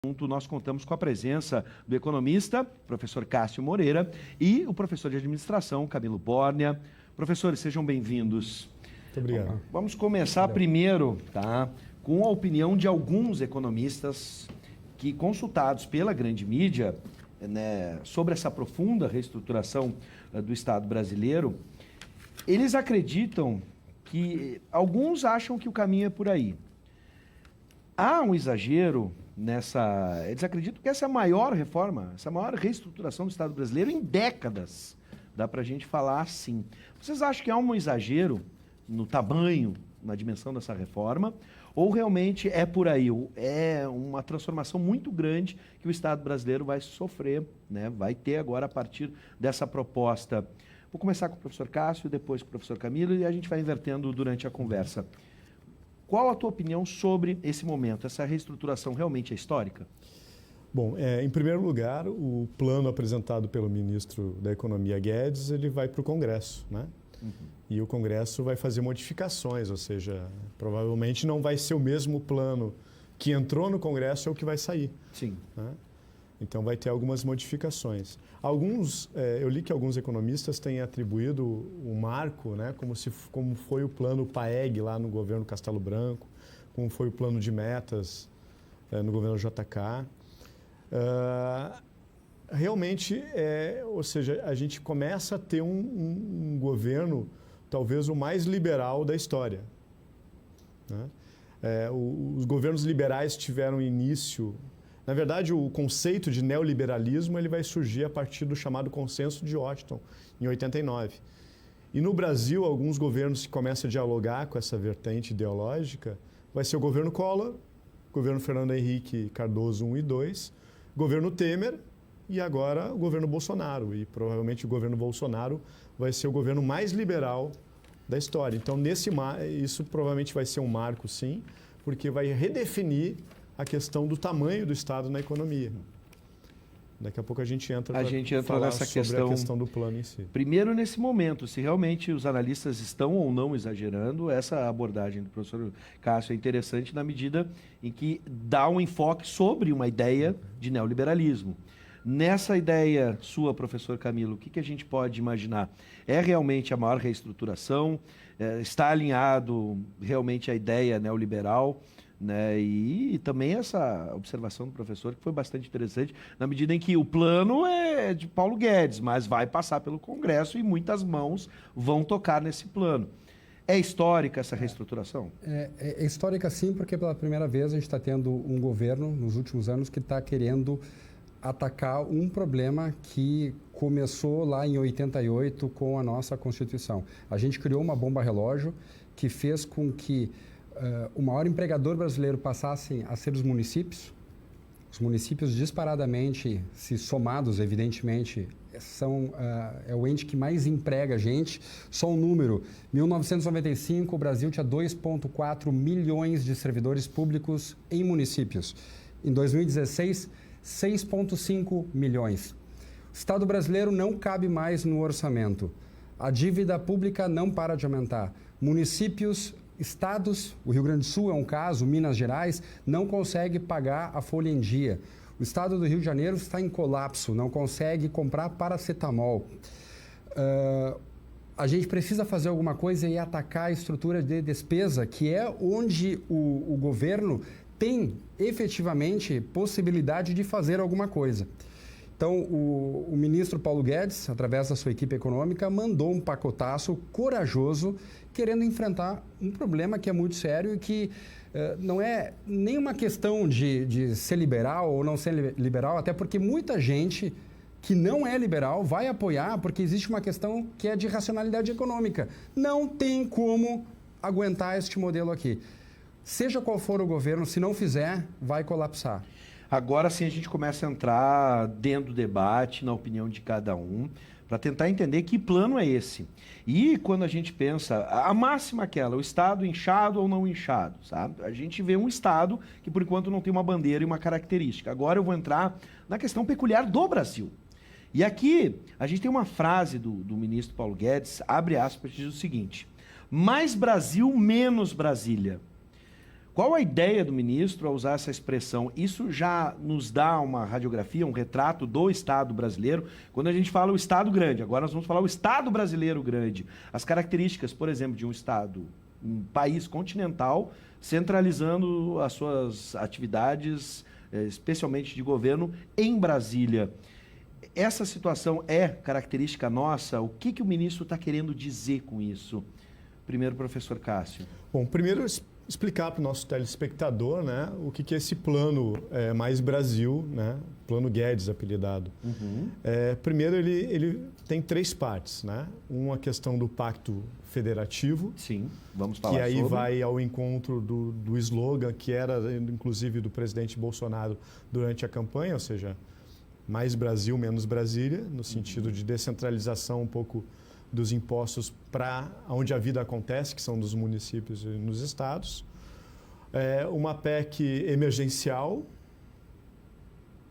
Nós contamos com a presença do economista, professor Cássio Moreira, e o professor de administração, Camilo Bórnia. Professores, sejam bem-vindos. Muito obrigado. Vamos começar primeiro, com a opinião de alguns economistas que, consultados pela grande mídia, sobre essa profunda reestruturação do Estado brasileiro, eles acreditam que, alguns acham que o caminho é por aí. Há um exagero nessa... Eles acreditam que essa é a maior reforma, essa maior reestruturação do Estado brasileiro em décadas. Dá para a gente falar assim. Vocês acham que há um exagero no tamanho, na dimensão dessa reforma? Ou realmente é por aí? É uma transformação muito grande que o Estado brasileiro vai sofrer, vai ter agora a partir dessa proposta. Vou começar com o professor Cássio, depois com o professor Camilo, e a gente vai invertendo durante a conversa. Qual a tua opinião sobre esse momento? Essa reestruturação realmente é histórica? Bom, em primeiro lugar, o plano apresentado pelo ministro da Economia, Guedes, ele vai para o Congresso, né? E o Congresso vai fazer modificações, ou seja, provavelmente não vai ser o mesmo plano que entrou no Congresso é o que vai sair. Sim. Né? Então vai ter algumas modificações. Eu li que alguns economistas têm atribuído o marco, né, como foi o plano PAEG lá no governo Castelo Branco, como foi o plano de metas no governo JK. Realmente, ou seja, a gente começa a ter um governo talvez o mais liberal da história. Né? Os governos liberais tiveram início... Na verdade, o conceito de neoliberalismo ele vai surgir a partir do chamado Consenso de Washington, em 89. E no Brasil, alguns governos que começam a dialogar com essa vertente ideológica vai ser o governo Collor, governo Fernando Henrique Cardoso 1 e 2, governo Temer e agora o governo Bolsonaro. E provavelmente o governo Bolsonaro vai ser o governo mais liberal da história. Então, isso provavelmente vai ser um marco, sim, porque vai redefinir a questão do tamanho do Estado na economia. Daqui a pouco a gente entra nessa questão do plano em si. Primeiro, nesse momento, se realmente os analistas estão ou não exagerando, essa abordagem do professor Cássio é interessante na medida em que dá um enfoque sobre uma ideia de neoliberalismo. Nessa ideia sua, professor Camilo, o que a gente pode imaginar? É realmente a maior reestruturação? Está alinhado realmente à ideia neoliberal? E também essa observação do professor, que foi bastante interessante, na medida em que o plano é de Paulo Guedes, mas vai passar pelo Congresso e muitas mãos vão tocar nesse plano. É histórica essa reestruturação? É histórica sim, porque pela primeira vez a gente está tendo um governo, nos últimos anos, que está querendo atacar um problema que começou lá em 88 com a nossa Constituição. A gente criou uma bomba relógio que fez com que o maior empregador brasileiro passassem a ser os municípios. Os municípios disparadamente, se somados, evidentemente, é o ente que mais emprega gente. Só um número, 1995 o Brasil tinha 2,4 milhões de servidores públicos em municípios. Em 2016, 6,5 milhões. O Estado brasileiro não cabe mais no orçamento. A dívida pública não para de aumentar. Municípios... Estados, o Rio Grande do Sul é um caso, Minas Gerais, não consegue pagar a folha em dia. O estado do Rio de Janeiro está em colapso, não consegue comprar paracetamol. A gente precisa fazer alguma coisa e atacar a estrutura de despesa, que é onde o governo tem efetivamente possibilidade de fazer alguma coisa. Então, o ministro Paulo Guedes, através da sua equipe econômica, mandou um pacotaço corajoso, querendo enfrentar um problema que é muito sério e que não é nenhuma questão de ser liberal ou não ser liberal, até porque muita gente que não é liberal vai apoiar, porque existe uma questão que é de racionalidade econômica. Não tem como aguentar este modelo aqui. Seja qual for o governo, se não fizer, vai colapsar. Agora sim a gente começa a entrar dentro do debate, na opinião de cada um, para tentar entender que plano é esse. E quando a gente pensa, a máxima é aquela, o Estado inchado ou não inchado, sabe? A gente vê um Estado que por enquanto não tem uma bandeira e uma característica. Agora eu vou entrar na questão peculiar do Brasil. E aqui a gente tem uma frase do ministro Paulo Guedes, abre aspas, diz o seguinte: mais Brasil, menos Brasília. Qual a ideia do ministro ao usar essa expressão? Isso já nos dá uma radiografia, um retrato do Estado brasileiro. Quando a gente fala o Estado grande, agora nós vamos falar o Estado brasileiro grande. As características, por exemplo, de um Estado, um país continental, centralizando as suas atividades, especialmente de governo, em Brasília. Essa situação é característica nossa? O que o ministro está querendo dizer com isso? Primeiro, professor Cássio. Bom, primeiro explicar para o nosso telespectador, né, o que é esse plano Mais Brasil, né, plano Guedes apelidado. Primeiro, ele tem 3 partes, né? Uma questão do pacto federativo. Sim, vamos falar que aí sobre. vai ao encontro do slogan que era, inclusive, do presidente Bolsonaro durante a campanha, ou seja, mais Brasil, menos Brasília, no sentido de descentralização um pouco dos impostos para onde a vida acontece, que são nos municípios e nos estados. Uma PEC emergencial,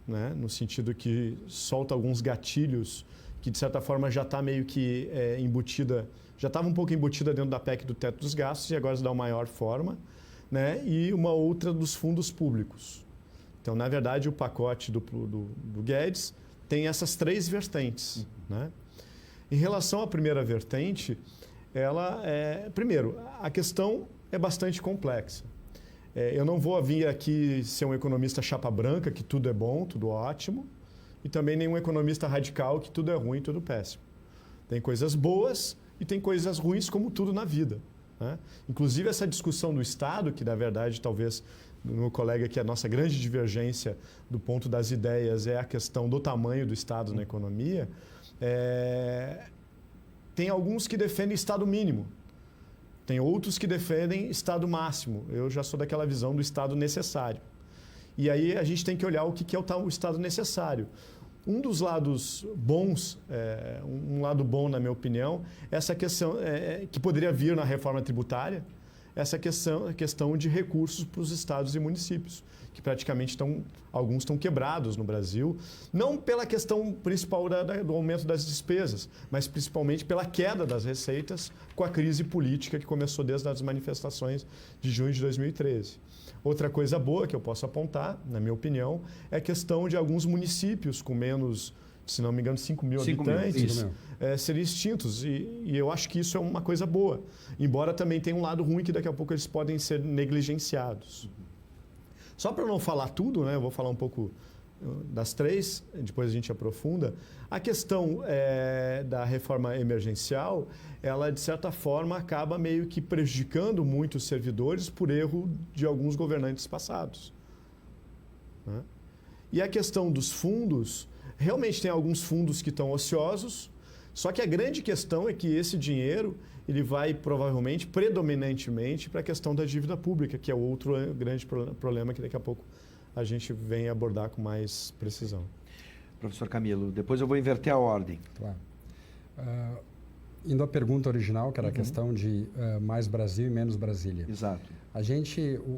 né, no sentido que solta alguns gatilhos que, de certa forma, já está meio que embutida, já estava um pouco embutida dentro da PEC do teto dos gastos e agora se dá uma maior forma, né, e uma outra dos fundos públicos. Então, na verdade, o pacote do Guedes tem essas 3 vertentes, né? Em relação à primeira vertente, primeiro, a questão é bastante complexa. Eu não vou vir aqui ser um economista chapa branca, que tudo é bom, tudo ótimo, e também nenhum economista radical, que tudo é ruim, tudo péssimo. Tem coisas boas e tem coisas ruins, como tudo na vida, né? Inclusive, essa discussão do Estado, que, na verdade, talvez, meu colega aqui, a nossa grande divergência do ponto das ideias é a questão do tamanho do Estado na economia. Tem alguns que defendem Estado mínimo, tem outros que defendem Estado máximo. Eu já sou daquela visão do Estado necessário. E aí a gente tem que olhar o que é o Estado necessário. Um dos lados bons, um lado bom, na minha opinião, essa questão que poderia vir na reforma tributária, essa questão de recursos para os estados e municípios, que praticamente alguns estão quebrados no Brasil, não pela questão principal do aumento das despesas, mas principalmente pela queda das receitas com a crise política que começou desde as manifestações de junho de 2013. Outra coisa boa que eu posso apontar, na minha opinião, é a questão de alguns municípios com menos, se não me engano, 5 mil habitantes, serem extintos. E eu acho que isso é uma coisa boa. Embora também tenha um lado ruim que daqui a pouco eles podem ser negligenciados. Só para não falar tudo, né, eu vou falar um pouco das 3, depois a gente aprofunda. A questão da reforma emergencial, ela, de certa forma, acaba meio que prejudicando muito os servidores por erro de alguns governantes passados, né? E a questão dos fundos, realmente tem alguns fundos que estão ociosos, só que a grande questão é que esse dinheiro ele vai provavelmente, predominantemente, para a questão da dívida pública, que é outro grande problema que daqui a pouco a gente vem abordar com mais precisão. Professor Camilo, depois eu vou inverter a ordem. Claro. Indo à pergunta original, que era a questão de mais Brasil e menos Brasília. Exato.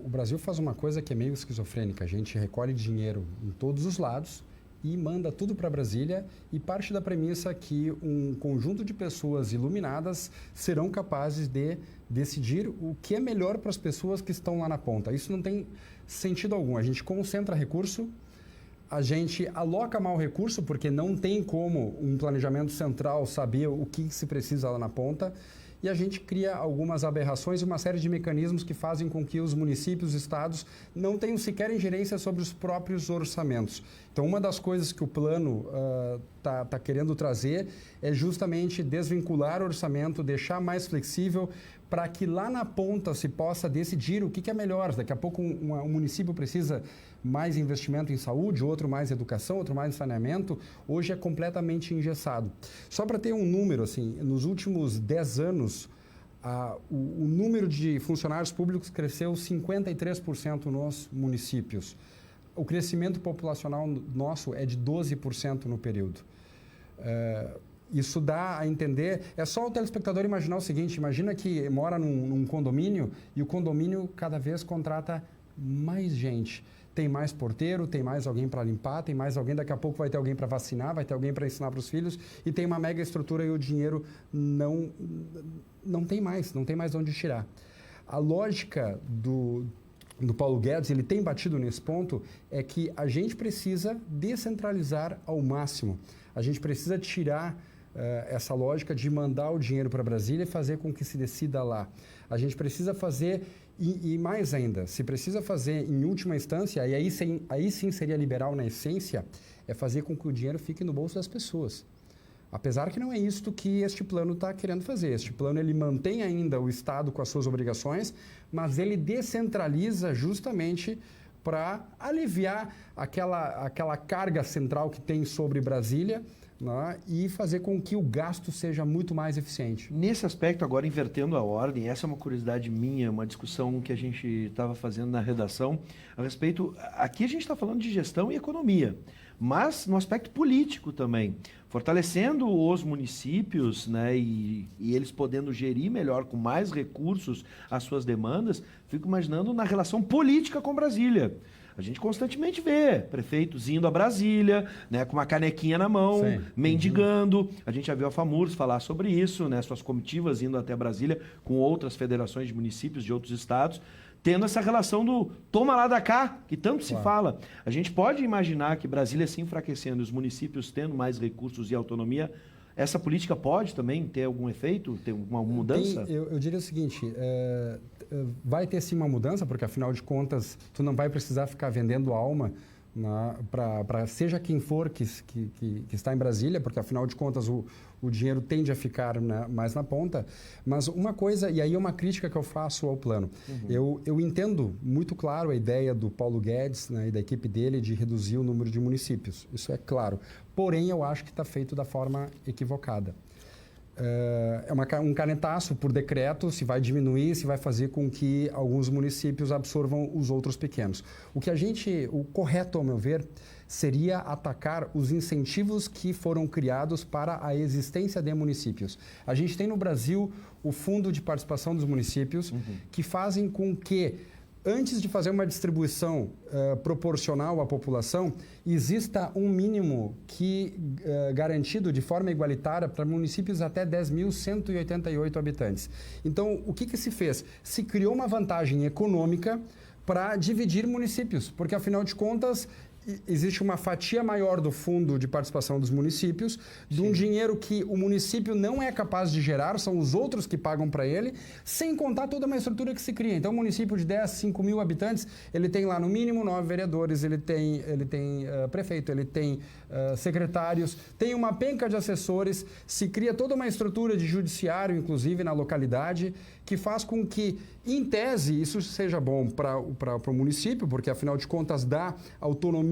O Brasil faz uma coisa que é meio esquizofrênica. A gente recolhe dinheiro em todos os lados e manda tudo para Brasília e parte da premissa que um conjunto de pessoas iluminadas serão capazes de decidir o que é melhor para as pessoas que estão lá na ponta. Isso não tem sentido algum. A gente concentra recurso, a gente aloca mal recurso, porque não tem como um planejamento central saber o que se precisa lá na ponta, e a gente cria algumas aberrações e uma série de mecanismos que fazem com que os municípios e estados não tenham sequer ingerência sobre os próprios orçamentos. Então, uma das coisas que o plano tá querendo trazer é justamente desvincular o orçamento, deixar mais flexível, para que lá na ponta se possa decidir o que é melhor. Daqui a pouco um município precisa mais investimento em saúde, outro mais educação, outro mais saneamento. Hoje é completamente engessado. Só para ter um número, assim, nos últimos 10 anos, o número de funcionários públicos cresceu 53% nos municípios. O crescimento populacional nosso é de 12% no período. Isso dá a entender... É só o telespectador imaginar o seguinte, imagina que mora num condomínio e o condomínio cada vez contrata mais gente. Tem mais porteiro, tem mais alguém para limpar, tem mais alguém, daqui a pouco vai ter alguém para vacinar, vai ter alguém para ensinar para os filhos e tem uma mega estrutura e o dinheiro não tem mais de onde tirar. A lógica do Paulo Guedes, ele tem batido nesse ponto, é que a gente precisa descentralizar ao máximo. A gente precisa tirar essa lógica de mandar o dinheiro para Brasília e fazer com que se decida lá. A gente precisa fazer, e mais ainda, se precisa fazer em última instância, e aí sim seria liberal na essência, é fazer com que o dinheiro fique no bolso das pessoas. Apesar que não é isto que este plano está querendo fazer. Este plano ele mantém ainda o Estado com as suas obrigações, mas ele descentraliza justamente para aliviar aquela carga central que tem sobre Brasília, né, e fazer com que o gasto seja muito mais eficiente. Nesse aspecto, agora invertendo a ordem, essa é uma curiosidade minha, uma discussão que a gente estava fazendo na redação a respeito. Aqui a gente está falando de gestão e economia, mas no aspecto político também, fortalecendo os municípios, né, e eles podendo gerir melhor, com mais recursos, as suas demandas. Fico imaginando na relação política com Brasília. A gente constantemente vê prefeitos indo a Brasília, né, com uma canequinha na mão, sim, mendigando. A gente já viu a FAMURS falar sobre isso, né, suas comitivas indo até Brasília com outras federações de municípios de outros estados, tendo essa relação do toma lá da cá, que tanto se fala. A gente pode imaginar que Brasília se enfraquecendo, os municípios tendo mais recursos e autonomia, essa política pode também ter algum efeito, ter uma mudança? Eu diria o seguinte, vai ter sim uma mudança, porque afinal de contas, tu não vai precisar ficar vendendo alma para seja quem for que está em Brasília, porque afinal de contas o dinheiro tende a ficar mais na ponta. Mas uma coisa, e aí é uma crítica que eu faço ao plano, eu entendo muito claro a ideia do Paulo Guedes, né, e da equipe dele de reduzir o número de municípios, isso é claro. Porém, eu acho que está feito da forma equivocada. É um canetaço por decreto, se vai diminuir, se vai fazer com que alguns municípios absorvam os outros pequenos. O correto, ao meu ver, seria atacar os incentivos que foram criados para a existência de municípios. A gente tem no Brasil o Fundo de Participação dos Municípios, que fazem com que, antes de fazer uma distribuição proporcional à população, exista um mínimo garantido de forma igualitária para municípios até 10.188 habitantes. Então, o que se fez? Se criou uma vantagem econômica para dividir municípios, porque, afinal de contas, existe uma fatia maior do fundo de participação dos municípios, de um dinheiro que o município não é capaz de gerar, são os outros que pagam para ele, sem contar toda uma estrutura que se cria. Então, um município de 10, 5 mil habitantes, ele tem lá no mínimo 9 vereadores, ele tem prefeito, ele tem secretários, tem uma penca de assessores, se cria toda uma estrutura de judiciário, inclusive, na localidade, que faz com que, em tese, isso seja bom para o município, porque, afinal de contas, dá autonomia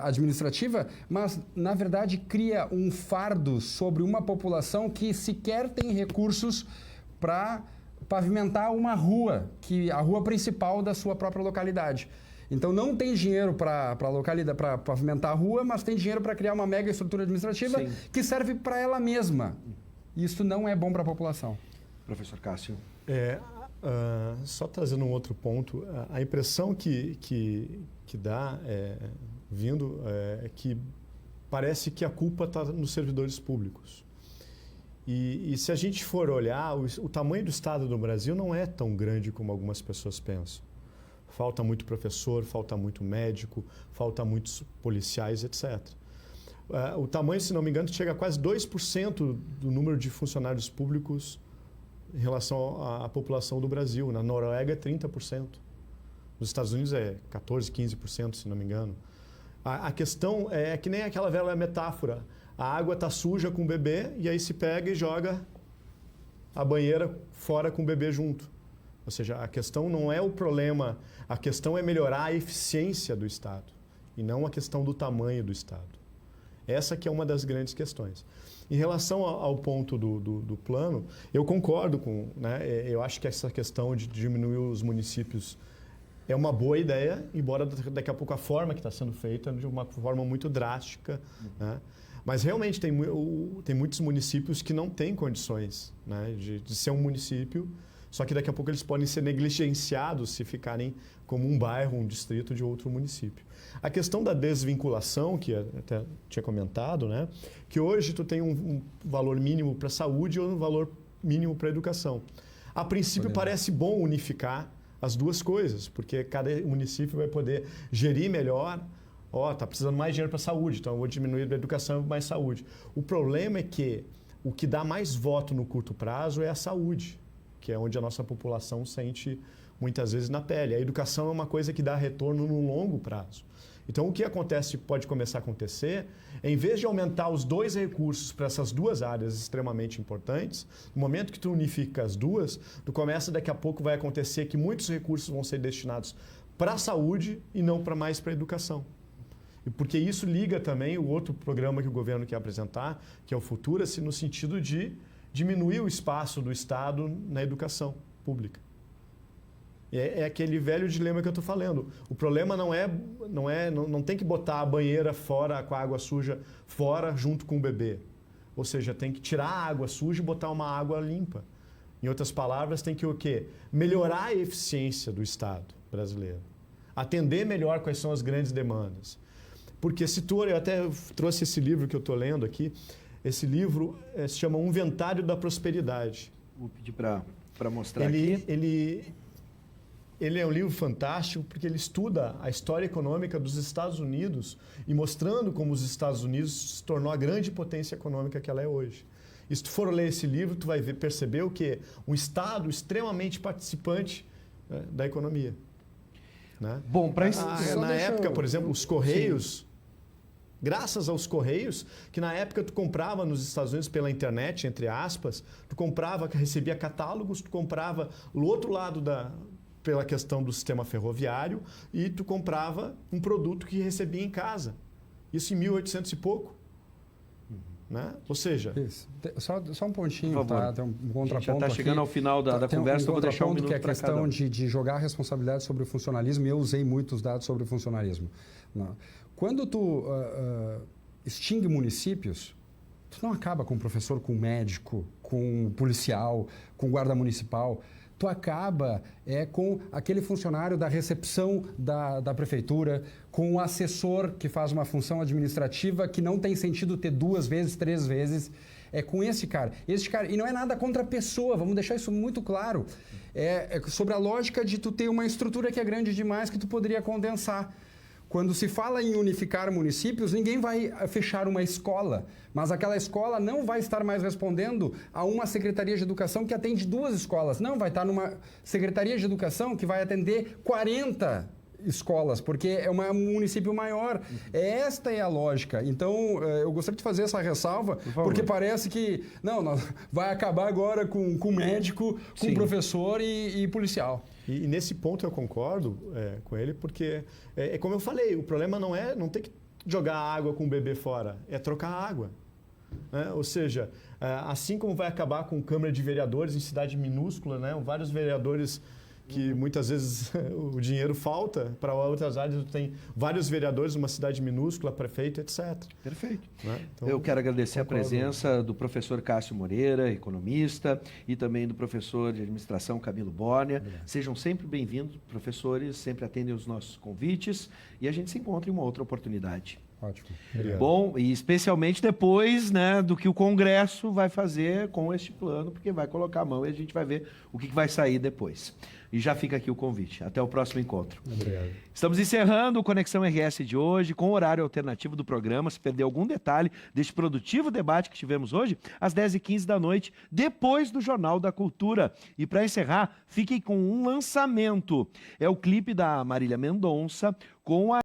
administrativa, mas, na verdade, cria um fardo sobre uma população que sequer tem recursos para pavimentar uma rua, a rua principal da sua própria localidade. Então, não tem dinheiro para pavimentar a rua, mas tem dinheiro para criar uma mega estrutura administrativa que serve para ela mesma. Isso não é bom para a população. Professor Cássio. Só trazendo um outro ponto, a impressão que dá é que parece que a culpa está nos servidores públicos. E se a gente for olhar, o tamanho do Estado do Brasil não é tão grande como algumas pessoas pensam. Falta muito professor, falta muito médico, falta muitos policiais, etc. O tamanho, se não me engano, chega a quase 2% do número de funcionários públicos em relação à população do Brasil. Na Noruega é 30%. Nos Estados Unidos é 14%, 15%, se não me engano. A questão é que nem aquela velha metáfora. A água está suja com o bebê e aí se pega e joga a banheira fora com o bebê junto. Ou seja, a questão não é o problema, a questão é melhorar a eficiência do Estado e não a questão do tamanho do Estado. Essa que é uma das grandes questões. Em relação ao ponto do plano, eu concordo com, né, eu acho que essa questão de diminuir os municípios é uma boa ideia, embora daqui a pouco a forma que está sendo feita é de uma forma muito drástica, né? Mas realmente tem muitos municípios que não têm condições, né, de ser um município, só que daqui a pouco eles podem ser negligenciados se ficarem como um bairro, um distrito de outro município. A questão da desvinculação, que até tinha comentado, né, que hoje tu tem um valor mínimo para a saúde ou um valor mínimo para a educação. A princípio parece bom unificar as duas coisas, porque cada município vai poder gerir melhor. Tá precisando mais dinheiro para a saúde, então eu vou diminuir a educação e mais saúde. O problema é que o que dá mais voto no curto prazo é a saúde, que é onde a nossa população sente muitas vezes na pele. A educação é uma coisa que dá retorno no longo prazo. Então, o que pode começar a acontecer, em vez de aumentar os dois recursos para essas duas áreas extremamente importantes, no momento que tu unifica as duas, daqui a pouco vai acontecer que muitos recursos vão ser destinados para a saúde e não mais para a educação. E porque isso liga também o outro programa que o governo quer apresentar, que é o Futura-se, no sentido de diminuir o espaço do Estado na educação pública. É aquele velho dilema que eu estou falando. O problema não tem que botar a banheira fora com a água suja fora junto com o bebê. Ou seja, tem que tirar a água suja e botar uma água limpa. Em outras palavras, tem que o quê? Melhorar a eficiência do Estado brasileiro. Atender melhor quais são as grandes demandas. Porque eu até trouxe esse livro que eu estou lendo aqui. Esse livro se chama Um Inventário da Prosperidade. Vou pedir para mostrar aqui. Ele é um livro fantástico porque ele estuda a história econômica dos Estados Unidos e mostrando como os Estados Unidos se tornou a grande potência econômica que ela é hoje. E se tu for ler esse livro, tu vai perceber o quê? Um Estado extremamente participante, né, da economia. Né? Bom, para isso... Na época, por exemplo, os Correios... Sim. Graças aos Correios, que na época tu comprava nos Estados Unidos pela internet, entre aspas, tu comprava, recebia catálogos, tu comprava do outro lado pela questão do sistema ferroviário e tu comprava um produto que recebia em casa. Isso em 1800 e pouco. Né? Ou seja... Isso. Só um pontinho, tá? Tem um contraponto aqui. Já está chegando ao final da conversa, eu vou deixar um minuto para cada. Que é a questão de jogar a responsabilidade sobre o funcionalismo, e eu usei muitos dados sobre o funcionalismo. Não. Quando tu extingue municípios, tu não acaba com professor, com médico, com policial, com guarda municipal. Tu acaba com aquele funcionário da recepção da prefeitura, com o assessor que faz uma função administrativa que não tem sentido ter 2 vezes, 3 vezes. É com esse cara. E não é nada contra a pessoa, vamos deixar isso muito claro. É sobre a lógica de tu ter uma estrutura que é grande demais que tu poderia condensar. Quando se fala em unificar municípios, ninguém vai fechar uma escola, mas aquela escola não vai estar mais respondendo a uma secretaria de educação que atende 2 escolas. Não, vai estar numa secretaria de educação que vai atender 40 escolas, porque é um município maior. Esta é a lógica. Então, eu gostaria de fazer essa ressalva, porque parece que vai acabar agora com médico, com Sim. professor e policial. E nesse ponto eu concordo com ele, porque, como eu falei, o problema não tem que jogar água com o bebê fora, é trocar água. Né? Ou seja, assim como vai acabar com Câmara de Vereadores em cidade minúscula, né? Vários vereadores que muitas vezes o dinheiro falta, para outras áreas tem vários vereadores numa cidade minúscula, prefeito, etc. Perfeito. Né? Então, eu quero agradecer a presença do professor Cássio Moreira, economista, e também do professor de administração Camilo Borner. Sejam sempre bem-vindos, professores, sempre atendem os nossos convites e a gente se encontra em uma outra oportunidade. Ótimo. Obrigado. Bom, e especialmente depois, né, do que o Congresso vai fazer com este plano, porque vai colocar a mão e a gente vai ver o que vai sair depois. E já fica aqui o convite. Até o próximo encontro. Obrigado. Estamos encerrando o Conexão RS de hoje com o horário alternativo do programa. Se perdeu algum detalhe deste produtivo debate que tivemos hoje, às 10h15 da noite, depois do Jornal da Cultura. E para encerrar, fiquem com um lançamento. É o clipe da Marília Mendonça com a